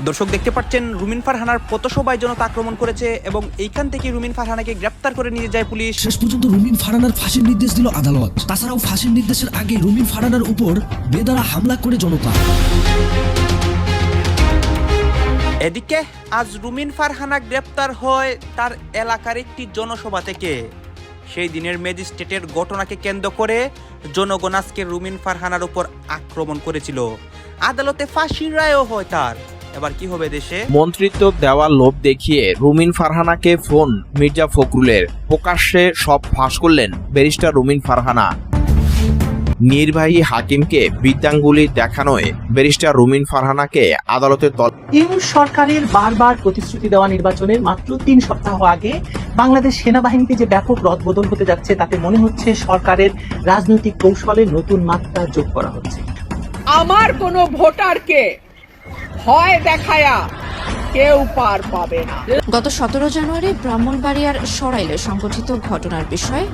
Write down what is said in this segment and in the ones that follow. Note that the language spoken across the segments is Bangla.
দর্শক দেখতে পাচ্ছেন রুমিন ফারহানার পথসভায় জনতা আক্রমণ করেছে এবং এইখান থেকে রুমিন ফারহানাকে গ্রেপ্তার করে নিয়ে যায় পুলিশ। শেষ পর্যন্ত রুমিন ফারহানার ফাঁসির নির্দেশ দিল আদালত। তাছাড়াও ফাঁসির নির্দেশের আগে রুমিন ফারহানার উপর বেদরা হামলা করে জনতা। এদিকে আজ রুমিন ফারহানা গ্রেপ্তার হয় তার এলাকার একটি জনসভা থেকে। সেই দিনের ম্যাজিস্ট্রেটের ঘটনাকে কেন্দ্র করে জনগণ আজকে রুমিন ফারহানার উপর আক্রমণ করেছিল। আদালতে ফাঁসির রায়ও হয় তার। এবার কি হবে দেশে? মন্ত্রিত্ব দেওয়ার লোভ দেখিয়ে রুমিন ফারহানাকে ফোন মির্জা ফখরুলের, প্রকাশ্যে সব ফাঁস করলেন ব্যারিস্টার রুমিন ফারহানা। নির্বাহী হাকিমকে বিদ্যাঙ্গুলি দেখানোয় ব্যারিস্টার রুমিন ফারহানাকে আদালতে ইউনূস সরকারের বারবার প্রতিশ্রুতি দেওয়া নির্বাচনের মাত্র ৩ সপ্তাহ আগে বাংলাদেশ সেনাবাহিনীতে যে ব্যাপক রদবদল হতে যাচ্ছে, তাতে মনে হচ্ছে সরকারের রাজনৈতিক কৌশলে নতুন মাত্রা যোগ করা হচ্ছে। আমার কোনো ভোটারকে ভয় দেখায়া কেউ পার পাবে না। গত 17 জানুয়ারি ব্রাহ্মণবাড়িয়ার সরাইলে সংঘটিত ঘটনার বিষয়ে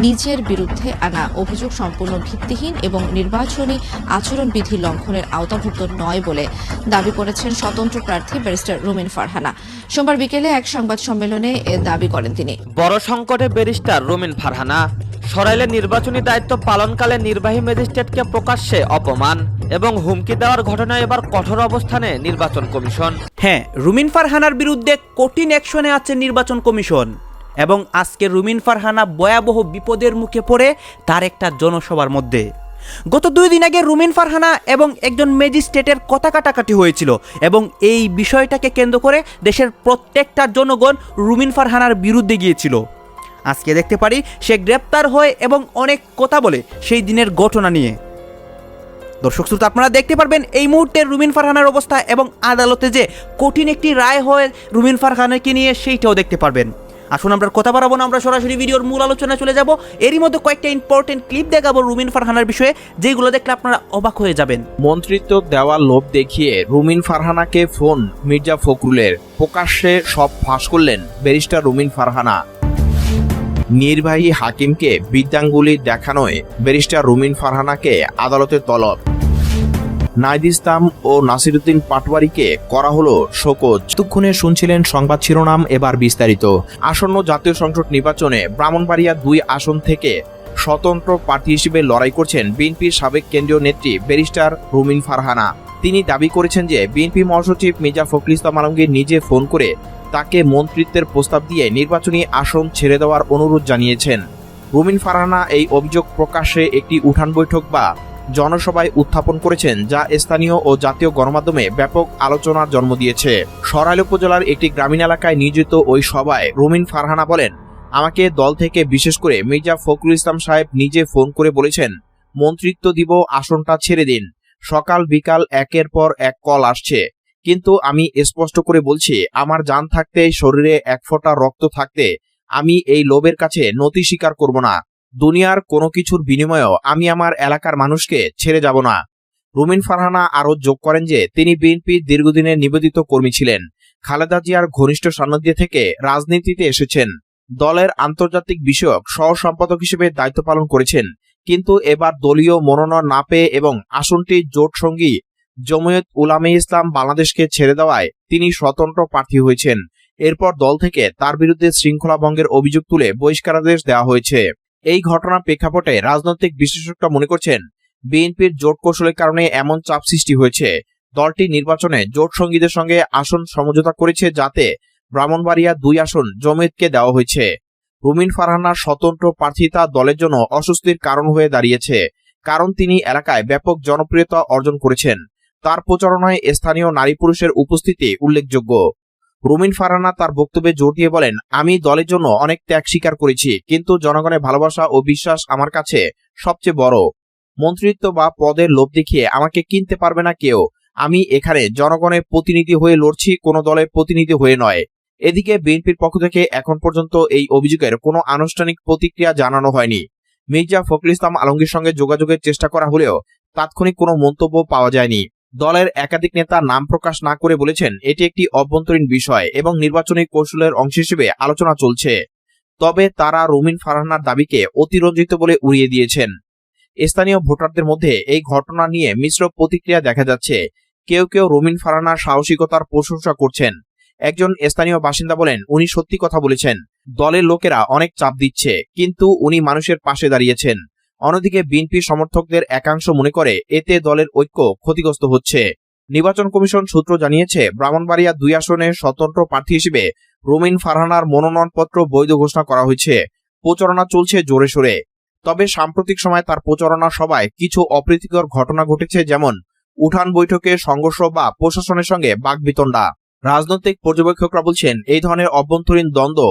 নিজের বিরুদ্ধে আনা অভিযোগ সম্পূর্ণ ভিত্তিহীন এবং নির্বাচনী আচরণবিধি লঙ্ঘনের আওতাভুক্ত নয় বলে দাবি করেছেন স্বতন্ত্র প্রার্থী ব্যারিস্টার রুমিন ফারহানা। সোমবার বিকেলে এক সংবাদ সম্মেলনে এ দাবি করেন তিনি। বড় সংকটে ব্যারিস্টার রুমিন ফারহানা। সরাইলে নির্বাচনী দায়িত্ব পালনকালে নির্বাহী ম্যাজিস্ট্রেটকে প্রকাশ্যে অপমান এবং হুমকি দেওয়ার ঘটনায় এবার কঠোর অবস্থানে নির্বাচন কমিশন। হ্যাঁ, রুমিন ফারহানার বিরুদ্ধে কঠিন অ্যাকশনে আছে নির্বাচন কমিশন এবং আজকে রুমিন ফারহানা ভয়াবহ বিপদের মুখে পড়ে তার একটা জনসভার মধ্যে। গত 2 দিন আগে রুমিন ফারহানা এবং একজন ম্যাজিস্ট্রেটের কথা কাটাকাটি হয়েছিল এবং এই বিষয়টাকে কেন্দ্র করে দেশের প্রত্যেকটা জনগণ রুমিন ফারহানার বিরুদ্ধে গিয়েছিল। আজকে দেখতে পারি সে গ্রেপ্তার হয় এবং অনেক কথা বলে সেই দিনের ঘটনা নিয়ে। দর্শক শ্রোতা, আপনারা দেখতে পারবেন এই মুহূর্তে রুমিন ফারহানার অবস্থা এবং আদালতে যে কঠিন একটি রায় হয় রুমিন ফারহানাকে নিয়ে, সেইটাও দেখতে পারবেন। আসুন আমরা কথা বাড়াবো না, আমরা সরাসরি ভিডিওর মূল আলোচনায় চলে যাব। এরই মধ্যে কয়েকটা ইম্পর্টেন্ট ক্লিপ দেখাবো রুমিন ফারহানার বিষয়ে, যেগুলো দেখলে আপনারা অবাক হয়ে যাবেন। মন্ত্রিত্ব দেওয়ার লোভ দেখিয়ে রুমিন ফারহানাকে ফোন মির্জা ফখরুলের, প্রকাশ্যে সব ফাঁস করলেন ব্যারিস্টার রুমিন ফারহানা। নির্বাহী হাকিমকে বিদ্যাঙ্গুলি দেখানোয় ব্যারিস্টার রুমিন ফারহানাকে আদালতে তলব। নাহিদ ইসলাম ও নাসিরউদ্দিন পাটোয়ারিকে করা হলো শোকজ। এতক্ষণে শুনছিলেন সংবাদ শিরোনাম, এবার বিস্তারিত। আসন্ন জাতীয় সংসদ নির্বাচনে ব্রাহ্মণবাড়িয়া 2 আসন থেকে স্বতন্ত্র প্রার্থী হিসেবে লড়াই করছেন বিএনপির সাবেক কেন্দ্রীয় নেত্রী ব্যারিস্টার রুমিন ফারহানা। তিনি দাবি করেছেন যে বিএনপি মহাসচিব মির্জা ফখরুল ইসলাম আলমগীর নিজে ফোন করে তাকে মন্ত্রিত্বের প্রস্তাব দিয়ে নির্বাচনী আসন ছেড়ে দেওয়ার অনুরোধ জানিয়েছেন। রুমিন ফারহানা এই অভিযোগ প্রকাশ্যে একটি উঠান বৈঠক বা জনসভায় উত্থাপন করেছেন, যা স্থানীয় ও জাতীয় গণমাধ্যমে ব্যাপক আলোচনার জন্ম দিয়েছে। সরাইল উপজেলার একটি গ্রামীণ এলাকায় নিয়োজিত ওই সভায় রুমিন ফারহানা বলেন, আমাকে দল থেকে বিশেষ করে মির্জা ফখরুল ইসলাম সাহেব নিজে ফোন করে বলেছেন মন্ত্রিত্ব দিব, আসনটা ছেড়ে দিন। সকাল বিকাল একের পর এক কল আসছে, কিন্তু আমি স্পষ্ট করে বলছি, আমার জান থাকতে, শরীরে এক ফোঁটা রক্ত থাকতে আমি এই লোভের কাছে নতি স্বীকার করব না। দুনিয়ার কোনো কিছুর বিনিময়েও আমি আমার এলাকার মানুষকে ছেড়ে যাব না। রুমিন ফারহানা আরও যোগ করেন যে তিনি বিএনপির দীর্ঘদিনের নিবেদিত কর্মী ছিলেন। খালেদা জিয়ার ঘনিষ্ঠ সান্নিধ্য থেকে রাজনীতিতে এসেছেন। দলের আন্তর্জাতিক বিষয়ক সহ সম্পাদক হিসেবে দায়িত্ব পালন করেছেন, কিন্তু এবার দলীয় মনোনয়ন না পেয়ে এবং আসনটি জোট সঙ্গী জমিয়ত উলামে ইসলাম বাংলাদেশকে ছেড়ে দেওয়ায় তিনি স্বতন্ত্র প্রার্থী হয়েছেন। এরপর দল থেকে তার বিরুদ্ধে শৃঙ্খলা ভঙ্গের অভিযোগ তুলে বহিষ্কারাদেশ দেওয়া হয়েছে। এই ঘটনার প্রেক্ষাপটে রাজনৈতিক বিশ্লেষকরা মনে করছেন বিএনপির জোট কৌশলের কারণে এমন চাপ সৃষ্টি হয়েছে। দলটি নির্বাচনে জোট সঙ্গীদের সঙ্গে আসন সমঝোতা করেছে, যাতে ব্রাহ্মণবাড়িয়া 2 আসন জমিয়তকে দেওয়া হয়েছে। রুমিন ফারহানার স্বতন্ত্র প্রার্থিতা দলের জন্য অস্বস্তির কারণ হয়ে দাঁড়িয়েছে, কারণ তিনি এলাকায় ব্যাপক জনপ্রিয়তা অর্জন করেছেন। তার প্রচারণায় স্থানীয় নারী পুরুষের উপস্থিতি উল্লেখযোগ্য। রুমিন ফারহানা তার বক্তব্যে জোর দিয়ে বলেন, আমি দলের জন্য অনেক ত্যাগ স্বীকার করেছি, কিন্তু জনগণের ভালোবাসা ও বিশ্বাস আমার কাছে সবচেয়ে বড়। মন্ত্রিত্ব বা পদের লোভ দেখিয়ে আমাকে কিনতে পারবে না কেউ। আমি এখানে জনগণের প্রতিনিধি হয়ে লড়ছি, কোনো দলের প্রতিনিধি হয়ে নয়। এদিকে বিএনপির পক্ষ থেকে এখন পর্যন্ত এই অভিযোগের কোনো আনুষ্ঠানিক প্রতিক্রিয়া জানানো হয়নি। মির্জা ফখরুল ইসলাম আলমগীর সঙ্গে যোগাযোগের চেষ্টা করা হলেও তাৎক্ষণিক কোনো মন্তব্য পাওয়া যায়নি। দলের একাধিক নেতা নাম প্রকাশ না করে বলেছেন এটি একটি অভ্যন্তরীণ বিষয় এবং নির্বাচনী কৌশলের অংশ হিসেবে আলোচনা চলছে। তবে তারা রুমিন ফারহানার দাবিকে অতিরঞ্জিত বলে উড়িয়ে দিয়েছেন। স্থানীয় ভোটারদের মধ্যে এই ঘটনা নিয়ে মিশ্র প্রতিক্রিয়া দেখা যাচ্ছে। কেউ কেউ রুমিন ফারহানার সাহসিকতার প্রশংসা করছেন। একজন স্থানীয় বাসিন্দা বলেন, উনি সত্যি কথা বলেছেন। দলের লোকেরা অনেক চাপ দিচ্ছে, কিন্তু উনি মানুষের পাশে দাঁড়িয়েছেন। অন্যদিকে বিএনপি সমর্থকদের একাংশ মনে করে এতে দলের ঐক্য ক্ষতিগ্রস্ত হচ্ছে। নির্বাচন কমিশন সূত্র জানিয়েছে, ব্রাহ্মণবাড়িয়া 2 আসনের স্বতন্ত্র প্রার্থী হিসেবে রুমিন ফারহানার মনোনয়নপত্র বৈধ ঘোষণা করা হয়েছে। প্রচারণা চলছে জোরে সোরে। তবে সাম্প্রতিক সময় তার প্রচারণা সভায় কিছু অপ্রীতিকর ঘটনা ঘটেছে, যেমন উঠান বৈঠকে সংঘর্ষ বা প্রশাসনের সঙ্গে বাকবিতণ্ডা। রাজনৈতিক পর্যবেক্ষকরা বলছেন, এই ধরনের অভ্যন্তরীণ দ্বন্দ্ব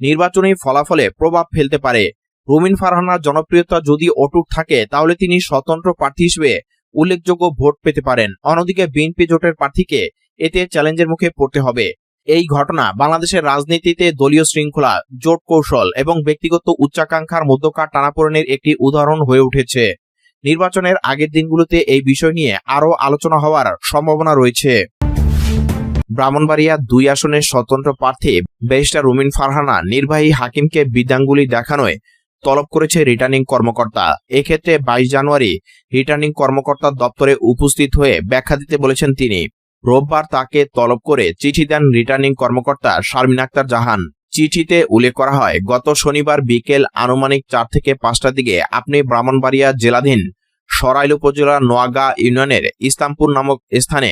নির্বাচনী ফলাফলে প্রভাব ফেলতে পারে। রুমিন ফারহানার জনপ্রিয়তা যদি অটুট থাকে, তাহলে তিনি স্বতন্ত্র প্রার্থী হিসেবে উল্লেখযোগ্য ভোট পেতে পারেন। অন্যদিকে বিএনপি জোটের প্রার্থীকে এতে চ্যালেঞ্জের মুখে পড়তে হবে। এই ঘটনা বাংলাদেশের রাজনীতিতে দলীয় শৃঙ্খলা, জোট কৌশল এবং ব্যক্তিগত উচ্চাকাঙ্ক্ষার মধ্যকার টানাপোড়েনের একটি উদাহরণ হয়ে উঠেছে। নির্বাচনের আগের দিনগুলোতে এই বিষয় নিয়ে আরও আলোচনা হওয়ার সম্ভাবনা রয়েছে। ব্রাহ্মণবাড়িয়া 2 আসনের স্বতন্ত্র প্রার্থী ব্যারিস্টার রুমিন ফারহানা নির্বাহী হাকিমকে বিদ্যাঙ্গুলি দেখানোয় তলব করেছে রিটার্নিং কর্মকর্তা। এক্ষেত্রে 22 জানুয়ারি রিটার্নিং কর্মকর্তার দপ্তরে উপস্থিত হয়ে ব্যাখ্যা দিতে বলেছেন তিনি। রোববার তাকে তলব করে চিঠি দেন রিটার্নিং কর্মকর্তা শারমিন আক্তার জাহান। চিঠিতে উল্লেখ করা হয়, গত শনিবার বিকেল আনুমানিক 4 থেকে 5টার দিকে আপনি ব্রাহ্মণবাড়িয়া জেলাধীন সরাইল উপজেলার নোয়াগা ইউনিয়নের ইসলামপুর নামক স্থানে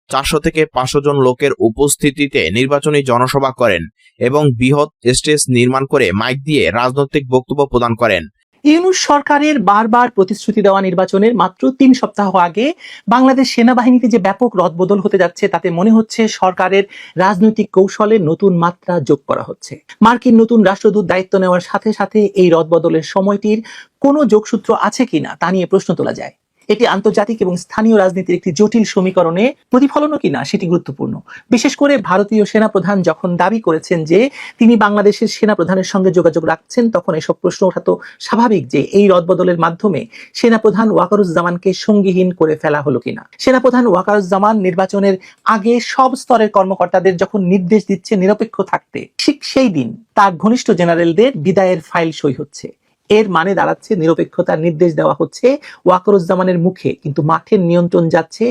400 থেকে 500 জন লোকের উপস্থিতিতে নির্বাচনী জনসভা করেন এবং বৃহৎ স্টেজ নির্মাণ করে মাইক দিয়ে রাজনৈতিক বক্তব্য প্রদান করেন। ইউনূস সরকারের বারবার প্রতিশ্রুতি দেওয়া নির্বাচনের মাত্র 3 সপ্তাহ আগে বাংলাদেশ সেনাবাহিনীতে যে ব্যাপক রদবদল হতে যাচ্ছে, তাতে মনে হচ্ছে সরকারের রাজনৈতিক কৌশলে নতুন মাত্রা যোগ করা হচ্ছে। মার্কিন নতুন রাষ্ট্রদূত দায়িত্ব নেওয়ার সাথে সাথে এই রদবদলের সময়টির কোনো যোগসূত্র আছে কিনা তা নিয়ে প্রশ্ন তোলা যায়। এটি আন্তর্জাতিক এবং স্থানীয় রাজনীতির একটি জটিল সমীকরণে প্রতিফলনও কিনা সেটি গুরুত্বপূর্ণ। বিশেষ করে ভারতীয় সেনাপ্রধান যখন দাবি করেছেন যে তিনি বাংলাদেশের সেনাপ্রধানের সঙ্গে যোগাযোগ রাখছেন, তখন এসব প্রশ্ন ওঠা তো স্বাভাবিক যে এই রদবদলের মাধ্যমে সেনাপ্রধান ওয়াকারুজ্জামানকে সঙ্গীহীন করে ফেলা হলো কিনা। সেনাপ্রধান ওয়াকারুজ্জামান নির্বাচনের আগে সব স্তরের কর্মকর্তাদের যখন নির্দেশ দিচ্ছে নিরপেক্ষ থাকতে, ঠিক সেই দিন তার ঘনিষ্ঠ জেনারেলদের বিদায়ের ফাইল সই হচ্ছে। এর মানে দাঁড়াচ্ছে নিরপেক্ষতার নির্দেশ দেওয়া হচ্ছে ওয়াকারুজ্জামানের মুখে, কিন্তু মাঠের নিয়ন্ত্রণ যাচ্ছে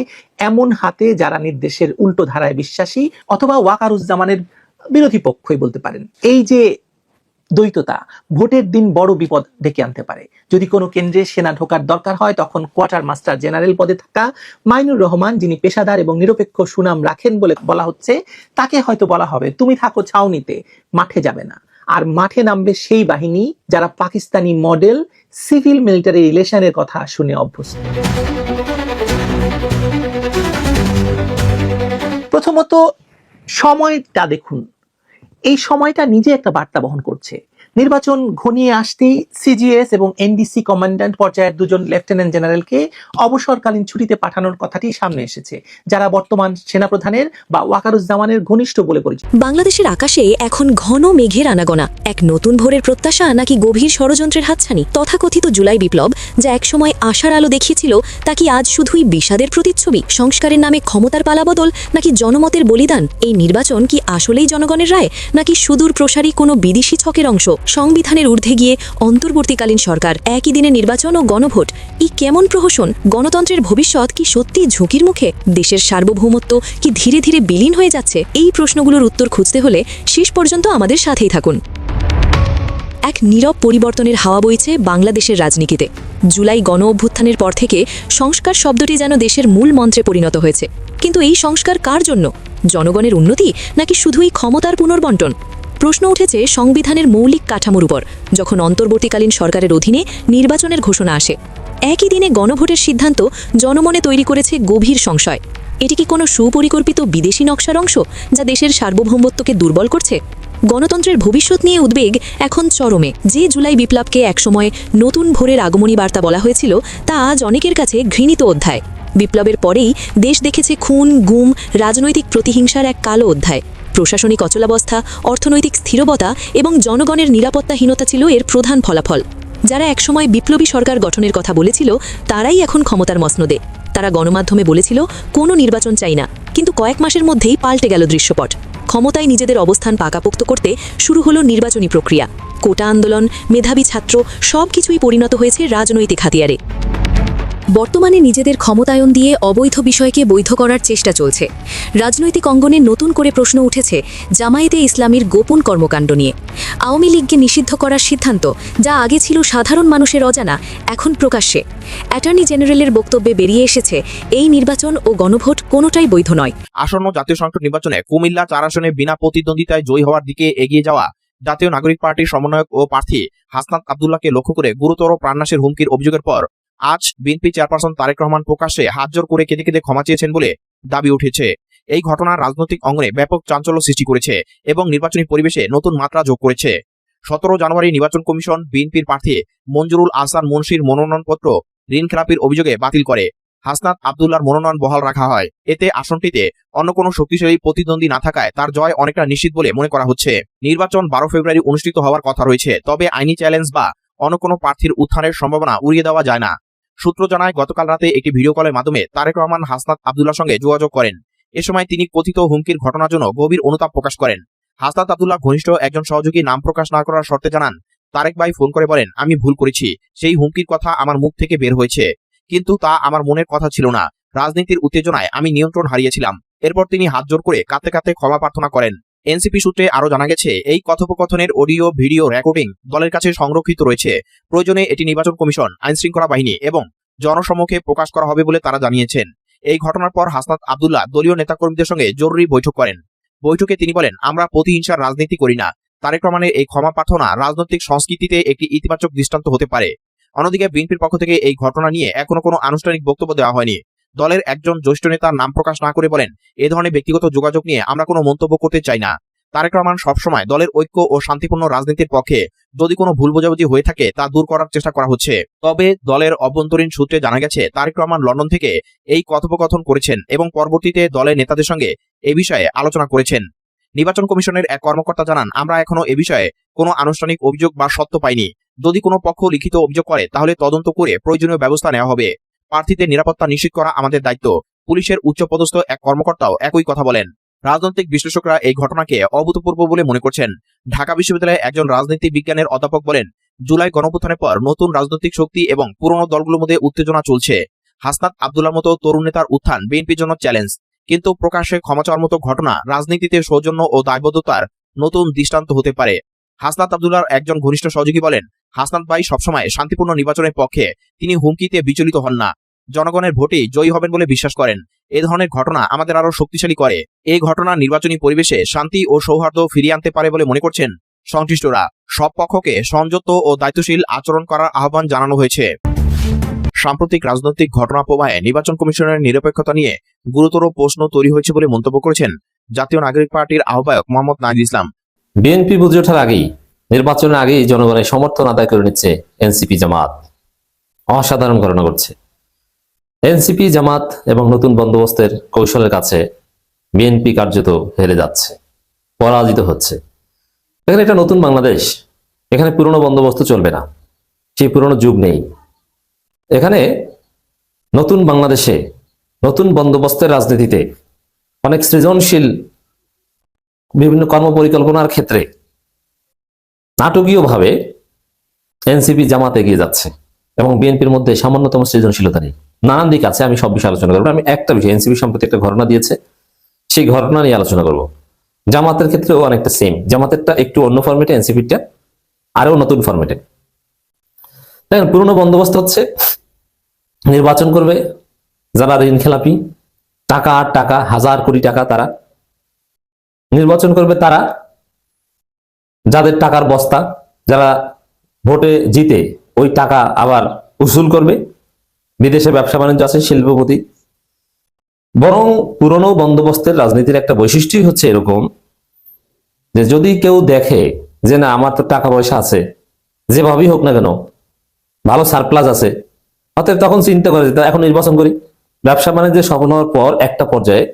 এমন হাতে যারা নির্দেশের উল্টো ধারায় বিশ্বাসী অথবা ওয়াকারুজ্জামানের বিরোধী পক্ষই বলতে পারেন। এই যে দ্বৈততা ভোটের দিন বড় বিপদ ডেকে আনতে পারে। যদি কোনো কেন্দ্রে সেনা ঢোকার দরকার হয়, তখন কোয়ার্টার মাস্টার জেনারেল পদে থাকা মাইনুর রহমান, যিনি পেশাদার এবং নিরপেক্ষ সুনাম রাখেন বলে বলা হচ্ছে, তাকে হয়তো বলা হবে তুমি থাকো ছাউনিতে, মাঠে যাবে না। আর মাঠে নামবে সেই বাহিনী যারা পাকিস্তানি মডেল সিভিল মিলিটারি রিলেশনের কথা শুনে অভ্যস্ত। প্রথমত সময়টা দেখুন, এই সময়টা নিজে একটা বার্তা বহন করছে। নির্বাচন ঘনিয়ে আসতেই সিজিএস এবং এনডিসি কমান্ড্যান্ট পর্যায়ের 2 জন লেফটেন্যান্ট জেনারেলকে অবসরকালীন ছুটিতে পাঠানোর কথাটি সামনে এসেছে, যারা বর্তমান সেনাপ্রধানের বা ওয়াকারুজ্জামানের ঘনিষ্ঠ বলে পরিচিত। বাংলাদেশের আকাশে এখন ঘন মেঘের আনাগোনা, এক নতুন ভোরের প্রত্যাশা নাকি গভীর ষড়যন্ত্রের হাতছানি? তথাকথিত জুলাই বিপ্লব যা একসময় আশার আলো দেখিয়েছিল, তা কি আজ শুধুই বিষাদের প্রতিচ্ছবি? সংস্কারের নামে ক্ষমতার পালাবদল নাকি জনমতের বলিদান? এই নির্বাচন কি আসলেই জনগণের রায় নাকি সুদূর প্রসারী কোনো বিদেশি ছকের অংশ? সংবিধানের ঊর্ধ্বে গিয়ে অন্তর্বর্তীকালীন সরকার, একই দিনে নির্বাচন ও গণভোট, এই কেমন প্রহসন? গণতন্ত্রের ভবিষ্যৎ কি সত্যি ঝুঁকির মুখে? দেশের সার্বভৌমত্ব কি ধীরে ধীরে বিলীন হয়ে যাচ্ছে? এই প্রশ্নগুলোর উত্তর খুঁজতে হলে শেষ পর্যন্ত আমাদের সাথেই থাকুন। এক নীরব পরিবর্তনের হাওয়া বইছে বাংলাদেশের রাজনীতিতে। জুলাই গণ অভ্যুত্থানের পর থেকে সংস্কার শব্দটি যেন দেশের মূল মন্ত্রে পরিণত হয়েছে। কিন্তু এই সংস্কার কার জন্য? জনগণের উন্নতি নাকি শুধুই ক্ষমতার পুনর্বণ্টন? প্রশ্ন উঠেছে সংবিধানের মৌলিক কাঠামোর উপর, যখন অন্তর্বর্তীকালীন সরকারের অধীনে নির্বাচনের ঘোষণা আসে। একই দিনে গণভোটের সিদ্ধান্ত জনমনে তৈরি করেছে গভীর সংশয়। এটি কি কোনো সুপরিকল্পিত বিদেশি নকশার অংশ যা দেশের সার্বভৌমত্বকে দুর্বল করছে? গণতন্ত্রের ভবিষ্যৎ নিয়ে উদ্বেগ এখন চরমে। যে জুলাই বিপ্লবকে একসময় নতুন ভোরের আগমনী বার্তা বলা হয়েছিল, তা আজ অনেকের কাছে ঘৃণিত অধ্যায়। বিপ্লবের পরেই দেশ দেখেছে খুন, গুম, রাজনৈতিক প্রতিহিংসার এক কালো অধ্যায়। প্রশাসনিক অচলাবস্থা, অর্থনৈতিক স্থিরবতা এবং জনগণের নিরাপত্তাহীনতা ছিল এর প্রধান ফলাফল। যারা একসময় বিপ্লবী সরকার গঠনের কথা বলেছিল, তারাই এখন ক্ষমতার মসনদে। তারা গণমাধ্যমে বলেছিল কোনো নির্বাচন চাই না, কিন্তু কয়েক মাসের মধ্যেই পাল্টে গেল দৃশ্যপট। ক্ষমতায় নিজেদের অবস্থান পাকাপোক্ত করতে শুরু হলো নির্বাচনী প্রক্রিয়া। কোটা আন্দোলন, মেধাবী ছাত্র, সব কিছুই পরিণত হয়েছে রাজনৈতিক হাতিয়ারে। বর্তমানে নিজেদের ক্ষমতায়ন দিয়ে অবৈধ বিষয়কে বৈধ করার চেষ্টা চলছে। রাজনৈতিক অঙ্গনে নতুন করে প্রশ্ন উঠেছে জামায়াতে ইসলামীর গোপন কর্মকাণ্ড নিয়ে। আওয়ামী লীগকে নিষিদ্ধ করার সিদ্ধান্ত, যা আগে ছিল সাধারণ মানুষের অজানা, এখন প্রকাশ্যে। অ্যাটর্নি জেনারেলের বক্তব্যে বেরিয়ে এসেছে এই নির্বাচন ও গণভোট কোনোটাই বৈধ নয়। আসন্ন জাতীয় সংসদ নির্বাচনে কুমিল্লা 4 আসনে বিনা প্রতিদ্বন্দ্বিতায় জয়ী হওয়ার দিকে এগিয়ে যাওয়া জাতীয় নাগরিক পার্টির সমন্বয়ক ও প্রার্থী হাসনাত আব্দুল্লাহকে লক্ষ্য করে গুরুতর প্রাণনাশের হুমকির অভিযোগের পর আজ বিএনপি চেয়ারপারসন তারেক রহমান প্রকাশ্যে হাতজোড় করে কেঁদে কেঁদে ক্ষমা চেয়েছেন বলে দাবি উঠেছে। এই ঘটনা রাজনৈতিক অঙ্গনে ব্যাপক চাঞ্চল্য সৃষ্টি করেছে এবং নির্বাচনী পরিবেশে নতুন মাত্রা যোগ করেছে। 17 জানুয়ারি নির্বাচন কমিশন বিএনপির প্রার্থী মঞ্জুরুল আহসান মুন্সির মনোনয়নপত্র ঋণ খেলাপির অভিযোগে বাতিল করে হাসনাত আব্দুল্লাহর মনোনয়ন বহাল রাখা হয়। এতে আসনটিতে অন্য কোনো শক্তিশালী প্রতিদ্বন্দ্বী না থাকায় তার জয় অনেকটা নিশ্চিত বলে মনে করা হচ্ছে। নির্বাচন 12 ফেব্রুয়ারি অনুষ্ঠিত হওয়ার কথা রয়েছে, তবে আইনি চ্যালেঞ্জ বা অন্য কোনো প্রার্থীর উত্থানের সম্ভাবনা উড়িয়ে দেওয়া যায় না। সূত্র জানায়, গতকাল রাতে একটি ভিডিও কলের মাধ্যমে তারেক রহমান হাসনাত আব্দুল্লাহর সঙ্গে যোগাযোগ করেন। এ সময় তিনি কথিত হুমকির ঘটনার জন্য গভীর অনুতাপ প্রকাশ করেন। হাসনাত আব্দুল্লাহ ঘনিষ্ঠ একজন সহযোগী নাম প্রকাশ না করার শর্তে জানান, তারেক ভাই ফোন করে বলেন, আমি ভুল করেছি, সেই হুমকির কথা আমার মুখ থেকে বের হয়েছে, কিন্তু তা আমার মনের কথা ছিল না। রাজনীতির উত্তেজনায় আমি নিয়ন্ত্রণ হারিয়েছিলাম। এরপর তিনি হাত জোড় করে কাঁদতে কাঁদতে ক্ষমা প্রার্থনা করেন। এনসিপি সূত্রে আরো জানা গেছে, এই কথোপকথনের অডিও ভিডিও রেকর্ডিং দলের কাছে সংরক্ষিত রয়েছে। প্রয়োজনে এটি নির্বাচন কমিশন, আইনশৃঙ্খলা বাহিনী এবং জনসমক্ষে প্রকাশ করা হবে বলে তারা জানিয়েছেন। এই ঘটনার পর হাসনাত আব্দুল্লাহ দলীয় নেতাকর্মীদের সঙ্গে জরুরি বৈঠক করেন। বৈঠকে তিনি বলেন, আমরা প্রতিহিংসার রাজনীতি করি না। তারেক রহমানের এই ক্ষমা প্রার্থনা রাজনৈতিক সংস্কৃতিতে একটি ইতিবাচক দৃষ্টান্ত হতে পারে। অন্যদিকে বিএনপির পক্ষ থেকে এই ঘটনা নিয়ে এখনো কোনো আনুষ্ঠানিক বক্তব্য দেওয়া হয়নি। দলের একজন জ্যেষ্ঠ নেতার নাম প্রকাশ না করে বলেন, এ ধরনের ব্যক্তিগত যোগাযোগ নিয়ে আমরা কোনো মন্তব্য করতে চাই না। তারেক রহমান সবসময় দলের ঐক্য ও শান্তিপূর্ণ রাজনীতির পক্ষে। যদি কোনো ভুল বোঝাবুঝি হয়ে থাকে তা দূর করার চেষ্টা করা হচ্ছে। তবে দলের অভ্যন্তরীণ সূত্রে জানা গেছে, তারেক রহমান লন্ডন থেকে এই কথোপকথন করেছেন এবং পরবর্তীতে দলের নেতাদের সঙ্গে এ বিষয়ে আলোচনা করেছেন। নির্বাচন কমিশনের এক কর্মকর্তা জানান, আমরা এখনো এ বিষয়ে কোনো আনুষ্ঠানিক অভিযোগ বা সত্য পাইনি। যদি কোনো পক্ষ লিখিত অভিযোগ করে তাহলে তদন্ত করে প্রয়োজনীয় ব্যবস্থা নেওয়া হবে। প্রার্থীদের নিরাপত্তা নিশ্চিত করা আমাদের দায়িত্ব। পুলিশের উচ্চপদস্থ এক কর্মকর্তাও একই কথা বলেন। রাজনৈতিক বিশ্লেষকরা এই ঘটনাকে অভূতপূর্ব বলে মনে করছেন। ঢাকা বিশ্ববিদ্যালয়ে একজন রাজনীতি বিজ্ঞানের অধ্যাপক বলেন, জুলাই গণঅভ্যুত্থানের পর নতুন রাজনৈতিক শক্তি এবং পুরনো দলগুলোর মধ্যে উত্তেজনা চলছে। হাসনাত আব্দুল্লাহর মতো তরুণ নেতার উত্থান বিএনপির জন্য চ্যালেঞ্জ, কিন্তু প্রকাশ্যে ক্ষমা চাওয়ার মতো ঘটনা রাজনীতিতে সৌজন্য ও দায়বদ্ধতার নতুন দৃষ্টান্ত হতে পারে। হাসনাত আব্দুল্লাহর একজন ঘনিষ্ঠ সহযোগী বলেন, হাসনাত ভাই সবসময় শান্তিপূর্ণ নির্বাচনের পক্ষে। তিনি হুমকিতে বিচলিত হন না, জনগণের ভোটেই জয়ী হবেন বলে বিশ্বাস করেন। এ ধরনের ঘটনা আমাদের আরো শক্তিশালী করে। এই ঘটনা নির্বাচনী পরিবেশে শান্তি ও সৌহার্দ্য ফিরিয়ে আনতে পারে বলে মনে করছেন সংশ্লিষ্টরা। সব পক্ষকে সংযত ও দায়িত্বশীল আচরণ করার আহ্বান জানানো হয়েছে। সাম্প্রতিক রাজনৈতিক ঘটনা প্রবাহে নির্বাচন কমিশনের নিরপেক্ষতা নিয়ে গুরুতর প্রশ্ন তৈরি হয়েছে বলে মন্তব্য করেছেন জাতীয় নাগরিক পার্টির আহ্বায়ক মোহাম্মদ নাহিদ ইসলাম। বিএনপি বুঝে ওঠার আগেই, নির্বাচনের আগেই জনগণের সমর্থন আদায় করে নিচ্ছে এনসিপি জামাত। অসাধারণ ঘটনা ঘটছে। এনসিপি জামাত এবং নতুন বন্দোবস্তের কৌশলের কাছে বিএনপি কার্যত হেরে যাচ্ছে, পরাজিত হচ্ছে। এখানে একটা নতুন বাংলাদেশ, এখানে পুরনো বন্দোবস্ত চলবে না, সেই পুরনো যুগ নেই। এখানে নতুন বাংলাদেশে নতুন বন্দোবস্তের রাজনীতিতে অনেক সৃজনশীল বিভিন্ন কর্ম পরিকল্পনার ক্ষেত্রে নাটকীয়ভাবে এনসিপি জামাত এগিয়ে যাচ্ছে এবং বিএনপির মধ্যে সামান্যতম সৃজনশীলতা নেই। নানান দিক আছে, আমি সব বিষয়ে আলোচনা করবো। আমি একটা বিষয়, এনসিপি সম্প্রতি একটা ঘটনা দিয়েছে, সেই ঘটনা নিয়ে আলোচনা করব। জামাতের ক্ষেত্রেও অনেকটা সেম, জামাতেরটা একটু অন্য ফরম্যাটে, এনসিপিটা আরো নতুন ফরম্যাটে। দেখেন, পুরনো বন্দোবস্ত হচ্ছে নির্বাচন করবে যারা ঋণ খেলাপি, টাকা আর টাকা, 1000 কোটি টাকা তারা নির্বাচন করবে, তারা যাদের টাকার বস্তা, যারা ভোটে জিতে ওই টাকা আবার উসুল করবে। বিদেশে ব্যবসা বাণিজ্য আছে, শিল্পপতি। বরং পুরনো বন্দোবস্তের রাজনীতির একটা বৈশিষ্ট্যই হচ্ছে এরকম যে যদি কেউ দেখে যে না, আমার তো টাকা পয়সা আছে, যেভাবেই হোক না কেন ভালো সারপ্লাস আছে, অতএব তখন চিন্তা করে যে এখন নির্বাচন করি। ব্যবসা বাণিজ্যের সফল হওয়ার পর একটা পর্যায়ে,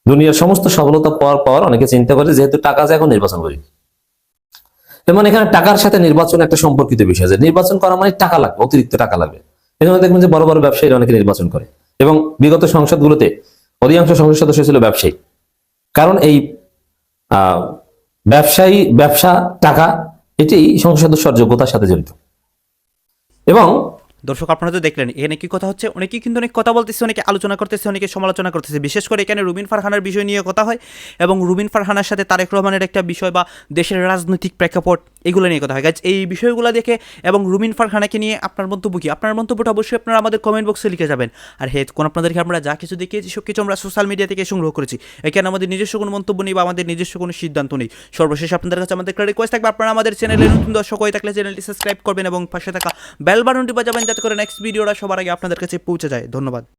দুনিয়ার সমস্ত সফলতা পাওয়ার পর অনেকে চিন্তা করে যেহেতু টাকা আছে এখন নির্বাচন করি। মানে এখানে টাকার সাথে নির্বাচন একটা সম্পর্কিত বিষয়, যে নির্বাচন করা মানে টাকা লাগবে, অতিরিক্ত টাকা লাগবে। এই জন্য দেখবেন যে বড় বড় ব্যবসায়ীরা অনেকে নির্বাচন করে, এবং বিগত সংসদগুলোতে অধিকাংশ সংসদ সদস্য ছিল ব্যবসায়ী। কারণ এই ব্যবসা, টাকা, এটি সংসদ সদস্যর যোগ্যতার সাথে জড়িত। এবং দর্শক আপনারা তো দেখলেন এখানে কি কথা হচ্ছে, অনেকেই কিন্তু অনেক কথা বলতেছে, অনেকে আলোচনা করতেছে, অনেকে সমালোচনা করতেছে। বিশেষ করে এখানে রুমিন ফারহানার বিষয় নিয়ে কথা হয় এবং রুমিন ফারহানার সাথে তারেক রহমানের একটা বিষয় বা দেশের রাজনৈতিক প্রেক্ষাপট এগুলো নিয়ে কথা হয়। গাইজ এই বিষয়গুলো দেখে এবং রুমিন ফারহানাকে নিয়ে আপনার মন্তব্য কি? আপনার মন্তব্যটা অবশ্যই আপনারা আমাদের কমেন্ট বক্সে লিখে যাবেন। আর হ্যাঁ, কোন আপনাদেরকে আমরা যা কিছু দেখিয়েছি সব কিছু আমরা সোশ্যাল মিডিয়া থেকে সংগ্রহ করেছি, এখানে আমাদের নিজস্ব কোনো মন্তব্য নেই বা আমাদের নিজস্ব কোনো সিদ্ধান্ত নেই। সর্বশেষ আপনাদের কাছে আমাদের একটা রিকোয়েস্ট থাকবে, আপনারা আমাদের চ্যানেলে নতুন দর্শক হয়ে থাকলে চ্যানেলটি সাবস্ক্রাইব করবেন এবং পাশে থাকা বেল বাটনটি বাজাবেন যাতে করে নেক্সট ভিডিওটা সবার আগে আপনাদের কাছে পৌঁছে যায়। ধন্যবাদ।